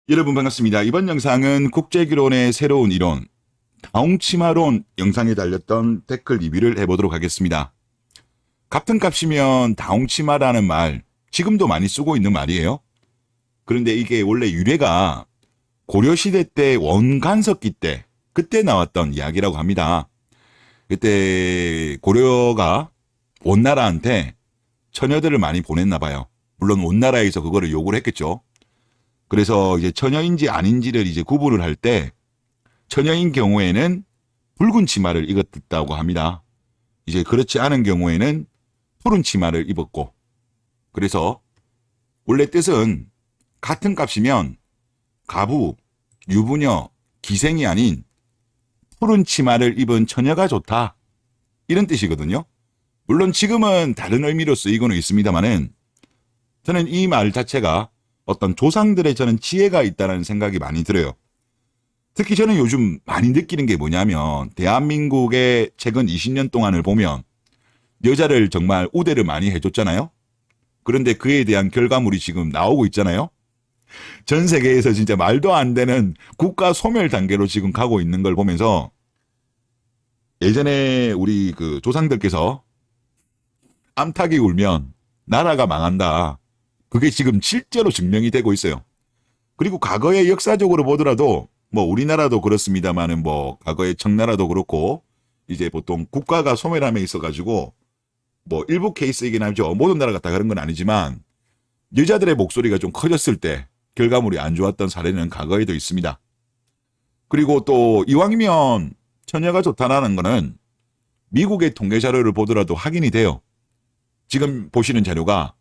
여러분 반갑습니다. 이번 영상은 국제결혼의 새로운 이론, 다홍치마론 영상에 달렸던 댓글 리뷰를 해보도록 하겠습니다. 같은 값이면 다홍치마라는 말, 지금도 많이 쓰고 있는 말이에요. 그런데 이게 원래 유래가 고려시대 때 원간석기 때, 그때 나왔던 이야기라고 합니다. 그때 고려가 원나라한테 처녀들을 많이 보냈나 봐요. 물론 원나라에서 그거를 요구를 했겠죠. 그래서 이제 처녀인지 아닌지를 이제 구분을 할 때 처녀인 경우에는 붉은 치마를 입었다고 합니다. 이제 그렇지 않은 경우에는 푸른 치마를 입었고, 그래서 원래 뜻은 같은 값이면 가부, 유부녀, 기생이 아닌 푸른 치마를 입은 처녀가 좋다, 이런 뜻이거든요. 물론 지금은 다른 의미로 쓰이고는 있습니다만은 저는 이 말 자체가 어떤 조상들의 저는 지혜가 있다는 생각이 많이 들어요. 특히 저는 요즘 많이 느끼는 게 뭐냐면, 대한민국의 최근 20년 동안을 보면 여자를 정말 우대를 많이 해줬잖아요. 그런데 그에 대한 결과물이 지금 나오고 있잖아요. 전 세계에서 진짜 말도 안 되는 국가 소멸 단계로 지금 가고 있는 걸 보면서, 예전에 우리 그 조상들께서 암탉이 울면 나라가 망한다, 그게 지금 실제로 증명이 되고 있어요. 그리고 과거의 역사적으로 보더라도 뭐 우리나라도 그렇습니다만은 뭐 과거의 청나라도 그렇고 이제 보통 국가가 소멸함에 있어가지고 뭐 일부 케이스이긴 하죠. 모든 나라가 다 그런 건 아니지만 여자들의 목소리가 좀 커졌을 때 결과물이 안 좋았던 사례는 과거에도 있습니다. 그리고 또 이왕이면 처녀가 좋다라는 거는 미국의 통계 자료를 보더라도 확인이 돼요. 지금 보시는 자료가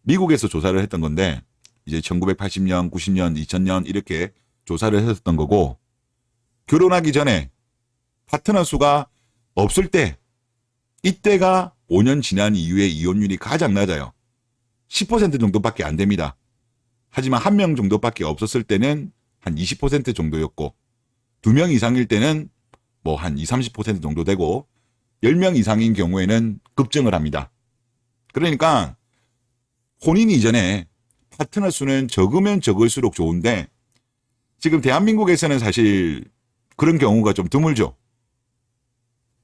미국에서 조사를 했던 건데, 이제 1980년, 90년, 2000년 이렇게 조사를 했었던 거고, 결혼하기 전에 파트너 수가 없을 때, 이때가 5년 지난 이후에 이혼율이 가장 낮아요. 10% 정도밖에 안 됩니다. 하지만 한 명 정도밖에 없었을 때는 한 20% 정도였고, 2명 이상일 때는 뭐 한 20, 30% 정도 되고, 10명 이상인 경우에는 급증을 합니다. 그러니까 혼인 이전에 파트너 수는 적으면 적을수록 좋은데, 지금 대한민국에서는 사실 그런 경우가 좀 드물죠.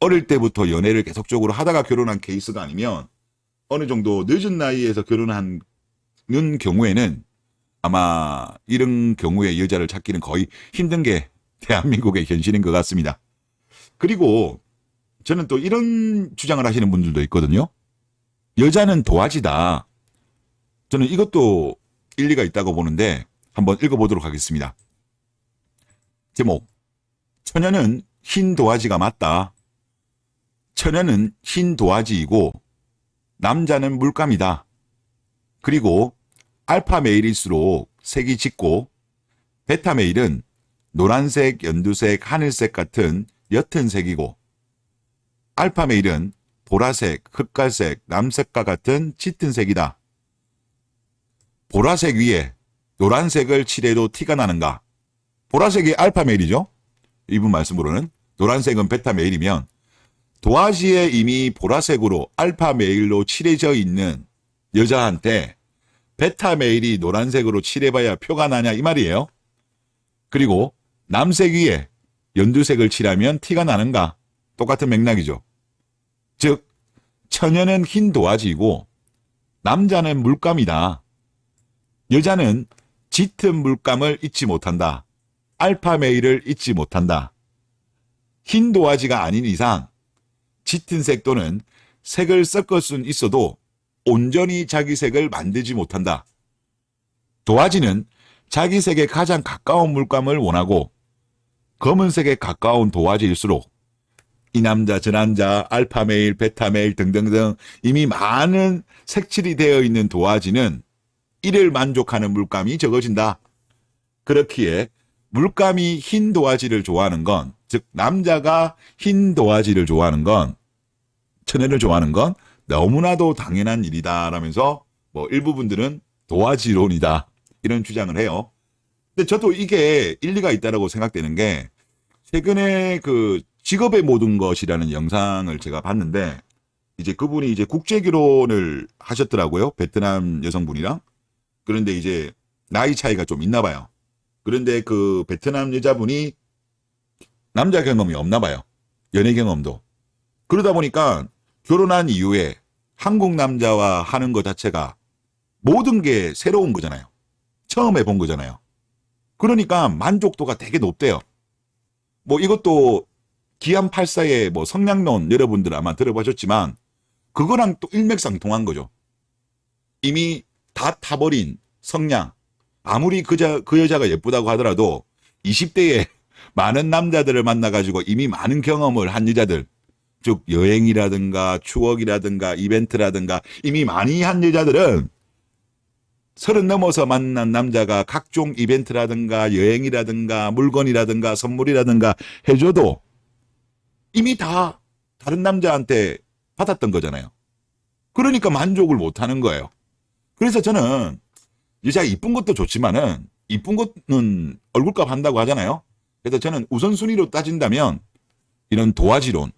어릴 때부터 연애를 계속적으로 하다가 결혼한 케이스가 아니면 어느 정도 늦은 나이에서 결혼하는 경우에는 아마 이런 경우에 여자를 찾기는 거의 힘든 게 대한민국의 현실인 것 같습니다. 그리고 저는 또 이런 주장을 하시는 분들도 있거든요. 여자는 도화지다. 저는 이것도 일리가 있다고 보는데 한번 읽어보도록 하겠습니다. 제목, 처녀는 흰 도화지가 맞다. 처녀는 흰 도화지이고 남자는 물감이다. 그리고 알파 메일일수록 색이 짙고 베타 메일은 노란색, 연두색, 하늘색 같은 옅은 색이고, 알파 메일은 보라색, 흑갈색, 남색과 같은 짙은 색이다. 보라색 위에 노란색을 칠해도 티가 나는가? 보라색이 알파 메일이죠. 이분 말씀으로는 노란색은 베타 메일이면, 도화지에 이미 보라색으로 알파 메일로 칠해져 있는 여자한테 베타 메일이 노란색으로 칠해봐야 표가 나냐, 이 말이에요. 그리고 남색 위에 연두색을 칠하면 티가 나는가? 똑같은 맥락이죠. 즉, 처녀는 흰 도화지이고 남자는 물감이다. 여자는 짙은 물감을 잊지 못한다. 알파 메일을 잊지 못한다. 흰 도화지가 아닌 이상 짙은 색 또는 색을 섞을 수는 있어도 온전히 자기 색을 만들지 못한다. 도화지는 자기 색에 가장 가까운 물감을 원하고, 검은색에 가까운 도화지일수록 이 남자, 저 남자, 알파 메일, 베타 메일 등등등 이미 많은 색칠이 되어 있는 도화지는 이를 만족하는 물감이 적어진다. 그렇기에 물감이 흰 도화지를 좋아하는 건, 즉 남자가 흰 도화지를 좋아하는 건, 처녀를 좋아하는 건 너무나도 당연한 일이다라면서 뭐 일부분들은 도화지론이다, 이런 주장을 해요. 근데 저도 이게 일리가 있다라고 생각되는 게, 최근에 그 직업의 모든 것이라는 영상을 제가 봤는데, 이제 그분이 이제 국제 결혼을 하셨더라고요. 베트남 여성분이랑. 그런데 이제 나이 차이가 좀 있나 봐요. 그런데 그 베트남 여자분이 남자 경험이 없나 봐요. 연애 경험도. 그러다 보니까 결혼한 이후에 한국 남자와 하는 것 자체가 모든 게 새로운 거잖아요. 처음 해본 거잖아요. 그러니까 만족도가 되게 높대요. 뭐 이것도 기안84의 뭐 성량론 여러분들 아마 들어보셨지만 그거랑 또 일맥상통한 거죠. 이미 다 타버린 성량. 아무리 그 여자가 예쁘다고 하더라도 20대에 많은 남자들을 만나가지고 이미 많은 경험을 한 여자들, 즉 여행이라든가 추억이라든가 이벤트라든가 이미 많이 한 여자들은 30 넘어서 만난 남자가 각종 이벤트라든가 여행이라든가 물건이라든가 선물이라든가 해줘도 이미 다 다른 남자한테 받았던 거잖아요. 그러니까 만족을 못하는 거예요. 그래서 저는 여자 이쁜 것도 좋지만은 이쁜 것은 얼굴값 한다고 하잖아요. 그래서 저는 우선순위로 따진다면 이런 도화지론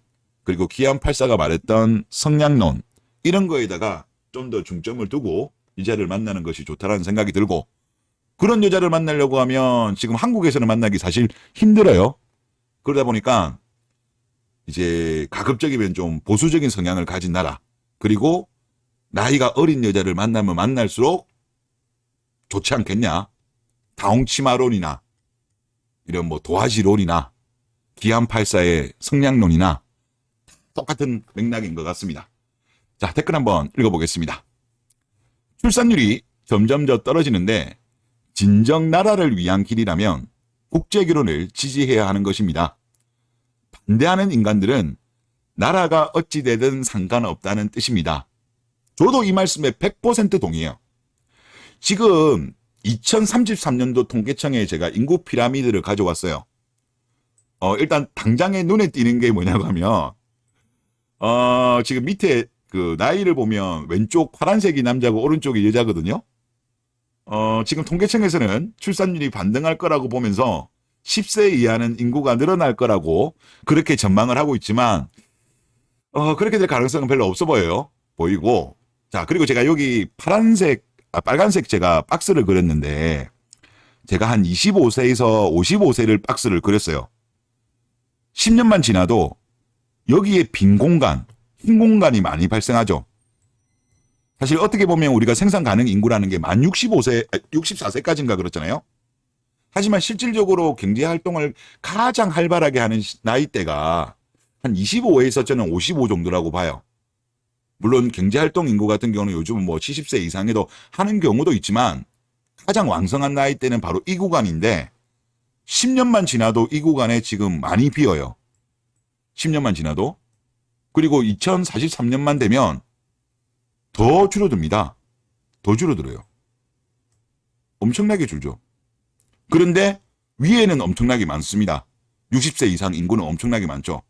그리고 기안84가 말했던 성량론 이런 거에다가 좀 더 중점을 두고 여자를 만나는 것이 좋다라는 생각이 들고 그런 여자를 만나려고 하면 지금 한국에서는 만나기 사실 힘들어요. 그러다 보니까 이제 가급적이면 좀 보수적인 성향을 가진 나라 그리고 나이가 어린 여자를 만나면 만날수록 좋지 않겠냐. 다홍치마론이나 이런 뭐 도화지론이나 기안84의 성량론이나 똑같은 맥락인 것 같습니다. 자, 댓글 한번 읽어보겠습니다. 출산율이 점점 더 떨어지는데 진정 나라를 위한 길이라면 국제결혼을 지지해야 하는 것입니다. 반대하는 인간들은 나라가 어찌되든 상관없다는 뜻입니다. 저도 이 말씀에 100% 동의해요. 지금 2033년도 통계청에 제가 인구 피라미드를 가져왔어요. 일단 당장에 눈에 띄는 게 뭐냐고 하면 지금 밑에 그 나이를 보면 왼쪽 파란색이 남자고 오른쪽이 여자거든요. 지금 통계청에서는 출산율이 반등할 거라고 보면서 10세 이하는 인구가 늘어날 거라고 그렇게 전망을 하고 있지만 그렇게 될 가능성은 별로 없어 보이고 자 그리고 제가 여기 빨간색 제가 박스를 그렸는데 제가 한 25세에서 55세를 박스를 그렸어요. 10년만 지나도 여기에 빈 공간, 흰 공간이 많이 발생하죠. 사실 어떻게 보면 우리가 생산 가능 인구라는 게 만 64세까지인가 그렇잖아요. 하지만 실질적으로 경제 활동을 가장 활발하게 하는 나이대가 한 25에서 저는 55 정도라고 봐요. 물론 경제 활동 인구 같은 경우는 요즘은 뭐 70세 이상에도 하는 경우도 있지만 가장 왕성한 나이대는 바로 이 구간인데 10년만 지나도 이 구간에 지금 많이 비어요. 10년만 지나도. 그리고 2043년만 되면 더 줄어듭니다. 더 줄어들어요. 엄청나게 줄죠. 그런데 위에는 엄청나게 많습니다. 60세 이상 인구는 엄청나게 많죠.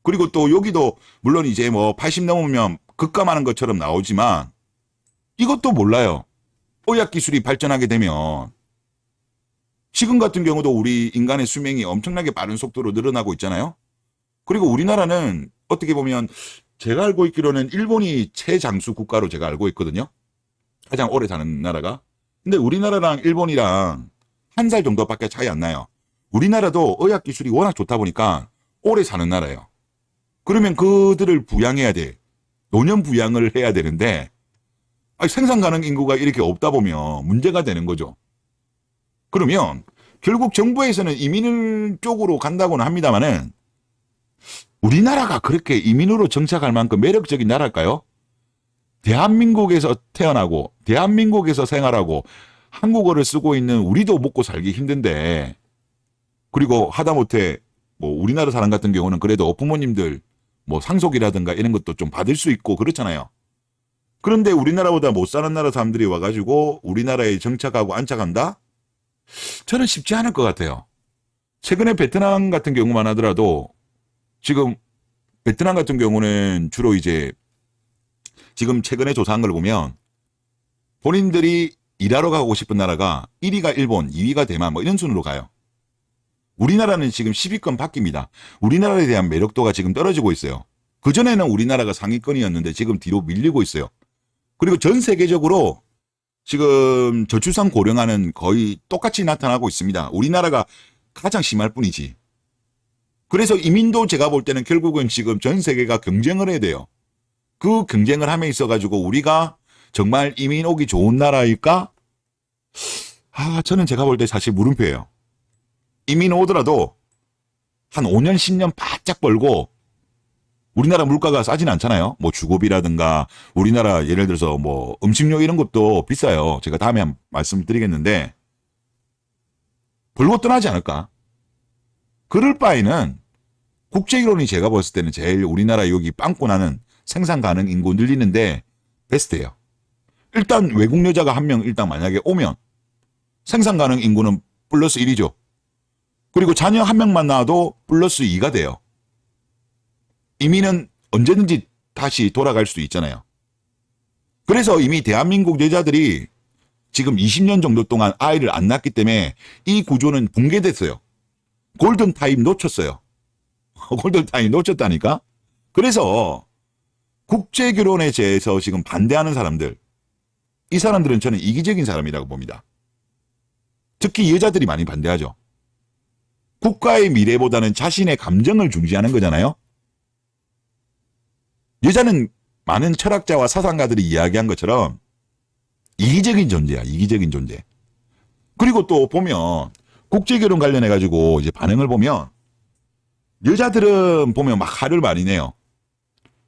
그리고 또 여기도 물론 이제 뭐 80 넘으면 급감하는 것처럼 나오지만 이것도 몰라요. 의학 기술이 발전하게 되면 지금 같은 경우도 우리 인간의 수명이 엄청나게 빠른 속도로 늘어나고 있잖아요. 그리고 우리나라는 어떻게 보면 제가 알고 있기로는 일본이 최장수 국가로 제가 알고 있거든요. 가장 오래 사는 나라가. 근데 우리나라랑 일본이랑 한 살 정도밖에 차이 안 나요. 우리나라도 의학 기술이 워낙 좋다 보니까 오래 사는 나라예요. 그러면 그들을 부양해야 돼. 노년 부양을 해야 되는데 생산 가능 인구가 이렇게 없다 보면 문제가 되는 거죠. 그러면 결국 정부에서는 이민 쪽으로 간다고는 합니다만은 우리나라가 그렇게 이민으로 정착할 만큼 매력적인 나라일까요? 대한민국에서 태어나고 대한민국에서 생활하고 한국어를 쓰고 있는 우리도 먹고 살기 힘든데 그리고 하다못해 뭐 우리나라 사람 같은 경우는 그래도 부모님들 뭐 상속이라든가 이런 것도 좀 받을 수 있고 그렇잖아요. 그런데 우리나라보다 못 사는 나라 사람들이 와가지고 우리나라에 정착하고 안착한다? 저는 쉽지 않을 것 같아요. 최근에 베트남 같은 경우만 하더라도 지금 베트남 같은 경우는 주로 이제 지금 최근에 조사한 걸 보면 본인들이 일하러 가고 싶은 나라가 1위가 일본, 2위가 대만 뭐 이런 순으로 가요. 우리나라는 지금 10위권 바뀝니다. 우리나라에 대한 매력도가 지금 떨어지고 있어요. 그전에는 우리나라가 상위권이었는데 지금 뒤로 밀리고 있어요. 그리고 전 세계적으로 지금 저출산 고령화는 거의 똑같이 나타나고 있습니다. 우리나라가 가장 심할 뿐이지. 그래서 이민도 제가 볼 때는 결국은 지금 전 세계가 경쟁을 해야 돼요. 그 경쟁을 함에 있어 가지고 우리가 정말 이민 오기 좋은 나라일까? 저는 제가 볼 때 사실 물음표예요. 이민 오더라도 한 5년, 10년 바짝 벌고 우리나라 물가가 싸진 않잖아요. 뭐 주거비라든가 우리나라 예를 들어서 뭐 음식료 이런 것도 비싸요. 제가 다음에 한 말씀드리겠는데 벌고 떠나지 않을까? 그럴 바에는 국제이론이 제가 봤을 때는 제일 우리나라 여기 빵꾸 나는 생산 가능 인구 늘리는데 베스트예요. 일단 외국 여자가 한 명 일단 만약에 오면 생산 가능 인구는 플러스 1이죠. 그리고 자녀 한 명만 낳아도 플러스 2가 돼요. 이민은 언제든지 다시 돌아갈 수 있잖아요. 그래서 이미 대한민국 여자들이 지금 20년 정도 동안 아이를 안 낳기 때문에 이 구조는 붕괴됐어요. 골든타임 놓쳤어요. 골든타임 놓쳤다니까? 그래서 국제결혼에 대해서 지금 반대하는 사람들, 이 사람들은 저는 이기적인 사람이라고 봅니다. 특히 여자들이 많이 반대하죠. 국가의 미래보다는 자신의 감정을 중시하는 거잖아요. 여자는 많은 철학자와 사상가들이 이야기한 것처럼 이기적인 존재야, 이기적인 존재. 그리고 또 보면 국제결혼 관련해가지고 이제 반응을 보면 여자들은 보면 막 화를 많이 내요.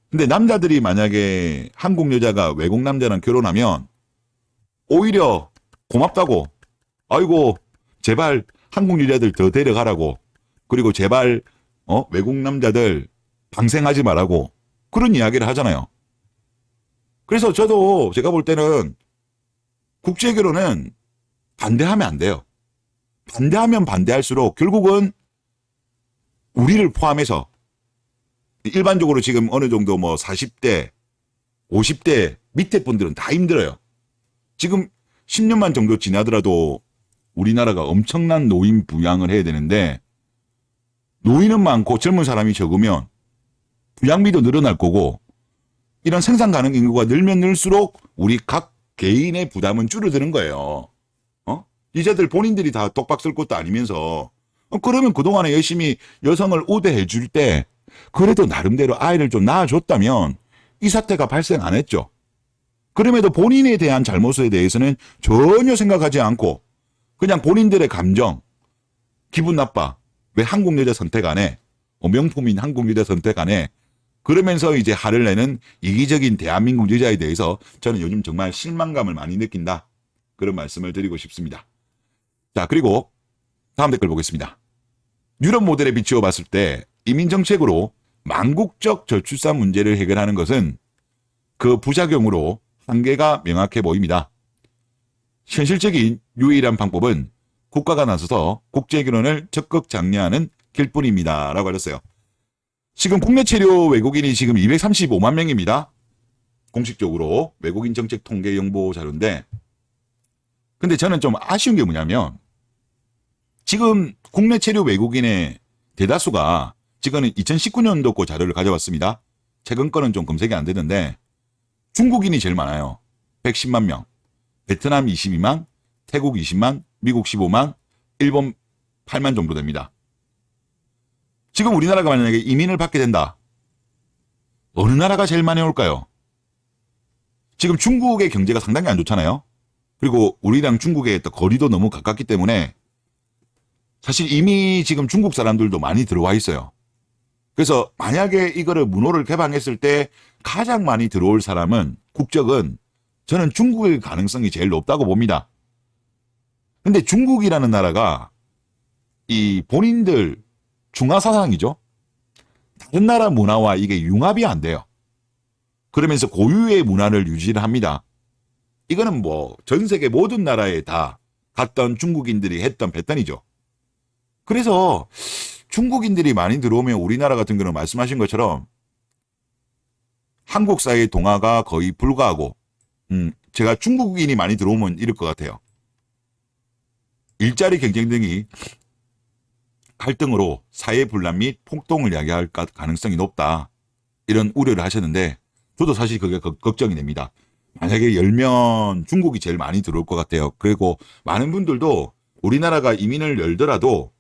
근데 남자들이 만약에 한국 여자가 외국 남자랑 결혼하면 오히려 고맙다고, 아이고, 제발 한국 여자들 더 데려가라고, 그리고 제발, 외국 남자들 방생하지 말라고, 그런 이야기를 하잖아요. 그래서 저도 제가 볼 때는 국제결혼은 반대하면 안 돼요. 반대하면 반대할수록 결국은 우리를 포함해서 일반적으로 지금 어느 정도 뭐 40대, 50대 밑에 분들은 다 힘들어요. 지금 10년만 정도 지나더라도 우리나라가 엄청난 노인 부양을 해야 되는데 노인은 많고 젊은 사람이 적으면 부양비도 늘어날 거고 이런 생산 가능 인구가 늘면 늘수록 우리 각 개인의 부담은 줄어드는 거예요. 이자들 본인들이 다 독박 쓸 것도 아니면서 그러면 그동안에 열심히 여성을 우대해 줄 때 그래도 나름대로 아이를 좀 낳아줬다면 이 사태가 발생 안 했죠. 그럼에도 본인에 대한 잘못에 대해서는 전혀 생각하지 않고 그냥 본인들의 감정, 기분 나빠. 왜 한국 여자 선택 안 해? 명품인 한국 여자 선택 안 해? 그러면서 이제 화를 내는 이기적인 대한민국 여자에 대해서 저는 요즘 정말 실망감을 많이 느낀다. 그런 말씀을 드리고 싶습니다. 자, 그리고 다음 댓글 보겠습니다. 유럽 모델에 비추어 봤을 때 이민정책으로 망국적 저출산 문제를 해결하는 것은 그 부작용으로 한계가 명확해 보입니다. 현실적인 유일한 방법은 국가가 나서서 국제결혼을 적극 장려하는 길뿐입니다. 라고 하셨어요. 지금 국내 체류 외국인이 지금 235만 명입니다. 공식적으로 외국인 정책 통계 연보 자료인데 근데 저는 좀 아쉬운 게 뭐냐면 지금 국내 체류 외국인의 대다수가 지금은 2019년도 거 자료를 가져왔습니다. 최근 거는 좀 검색이 안 되는데 중국인이 제일 많아요. 110만 명, 베트남 22만, 태국 20만, 미국 15만, 일본 8만 정도 됩니다. 지금 우리나라가 만약에 이민을 받게 된다. 어느 나라가 제일 많이 올까요? 지금 중국의 경제가 상당히 안 좋잖아요. 그리고 우리랑 중국의 또 거리도 너무 가깝기 때문에 사실 이미 지금 중국 사람들도 많이 들어와 있어요. 그래서 만약에 이거를 문호를 개방했을 때 가장 많이 들어올 사람은 국적은 저는 중국일 가능성이 제일 높다고 봅니다. 근데 중국이라는 나라가 이 본인들 중화 사상이죠. 다른 나라 문화와 이게 융합이 안 돼요. 그러면서 고유의 문화를 유지를 합니다. 이거는 뭐 전 세계 모든 나라에 다 갔던 중국인들이 했던 패턴이죠. 그래서 중국인들이 많이 들어오면 우리나라 같은 경우는 말씀하신 것처럼 한국 사회의 동화가 거의 불가하고 제가 중국인이 많이 들어오면 이럴 것 같아요. 일자리 경쟁 등이 갈등으로 사회 분란 및 폭동을 야기할 가능성이 높다. 이런 우려를 하셨는데 저도 사실 그게 걱정이 됩니다. 만약에 열면 중국이 제일 많이 들어올 것 같아요. 그리고 많은 분들도 우리나라가 이민을 열더라도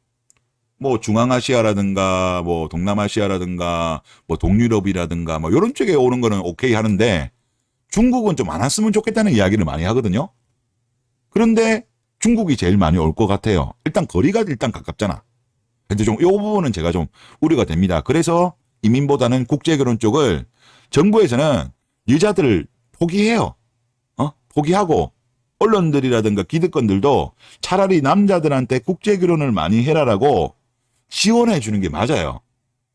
뭐 중앙아시아라든가 뭐 동남아시아라든가 뭐 동유럽이라든가 뭐 이런 쪽에 오는 거는 오케이 하는데 중국은 좀 안 왔으면 좋겠다는 이야기를 많이 하거든요. 그런데 중국이 제일 많이 올 것 같아요. 일단 거리가 일단 가깝잖아. 근데 좀 이 부분은 제가 좀 우려가 됩니다. 그래서 이민보다는 국제결혼 쪽을 정부에서는 여자들을 포기해요. 포기하고 언론들이라든가 기득권들도 차라리 남자들한테 국제결혼을 많이 해라라고 지원해 주는 게 맞아요.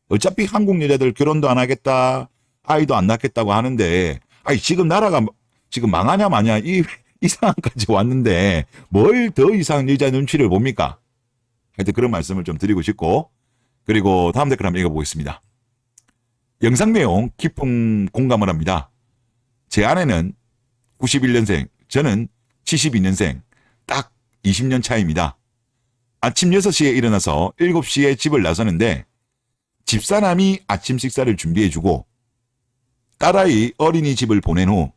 어차피 한국 여자들 결혼도 안 하겠다, 아이도 안 낳겠다고 하는데, 아니 지금 나라가 지금 망하냐 마냐 이 상황까지 왔는데 뭘 더 이상 여자 눈치를 봅니까? 하여튼 그런 말씀을 좀 드리고 싶고, 그리고 다음 댓글 한번 읽어보겠습니다. 영상 내용 깊은 공감을 합니다. 제 아내는 91년생, 저는 72년생, 딱 20년 차입니다. 아침 6시에 일어나서 7시에 집을 나서는데 집사람이 아침 식사를 준비해주고 딸아이 어린이집을 보낸 후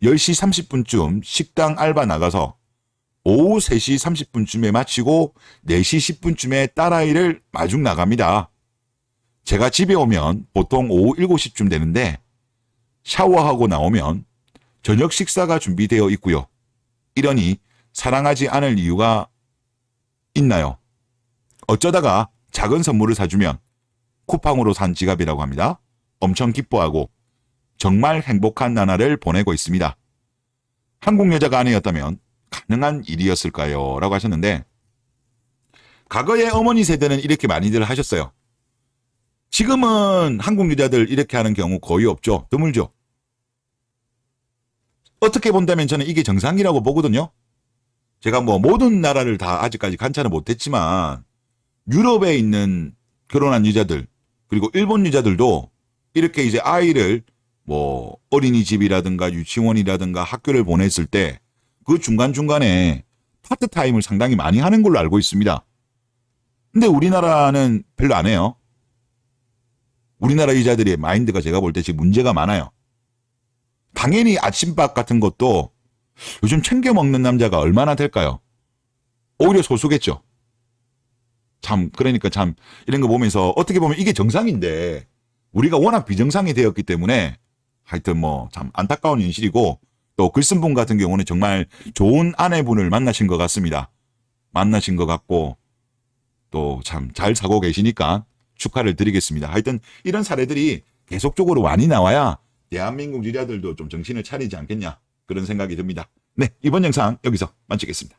10시 30분쯤 식당 알바 나가서 오후 3시 30분쯤에 마치고 4시 10분쯤에 딸아이를 마중 나갑니다. 제가 집에 오면 보통 오후 7시쯤 되는데 샤워하고 나오면 저녁 식사가 준비되어 있고요. 이러니 사랑하지 않을 이유가 있나요? 어쩌다가 작은 선물을 사주면 쿠팡으로 산 지갑이라고 합니다. 엄청 기뻐하고 정말 행복한 나날을 보내고 있습니다. 한국 여자가 아니었다면 가능한 일이었을까요? 라고 하셨는데, 과거에 어머니 세대는 이렇게 많이들 하셨어요. 지금은 한국 여자들 이렇게 하는 경우 거의 없죠. 드물죠. 어떻게 본다면 저는 이게 정상이라고 보거든요. 제가 뭐 모든 나라를 다 아직까지 관찰을 못했지만 유럽에 있는 결혼한 여자들, 그리고 일본 여자들도 이렇게 이제 아이를 뭐 어린이집이라든가 유치원이라든가 학교를 보냈을 때 그 중간중간에 파트타임을 상당히 많이 하는 걸로 알고 있습니다. 근데 우리나라는 별로 안 해요. 우리나라 여자들의 마인드가 제가 볼 때 지금 문제가 많아요. 당연히 아침밥 같은 것도 요즘 챙겨 먹는 남자가 얼마나 될까요? 오히려 소수겠죠. 참, 그러니까 참, 이런 거 보면서 어떻게 보면 이게 정상인데, 우리가 워낙 비정상이 되었기 때문에, 하여튼 뭐, 참 안타까운 현실이고, 또 글쓴분 같은 경우는 정말 좋은 아내분을 만나신 것 같습니다. 만나신 것 같고, 또 참 잘 사고 계시니까 축하를 드리겠습니다. 하여튼 이런 사례들이 계속적으로 많이 나와야 대한민국 여자들도 좀 정신을 차리지 않겠냐, 그런 생각이 듭니다. 네, 이번 영상 여기서 마치겠습니다.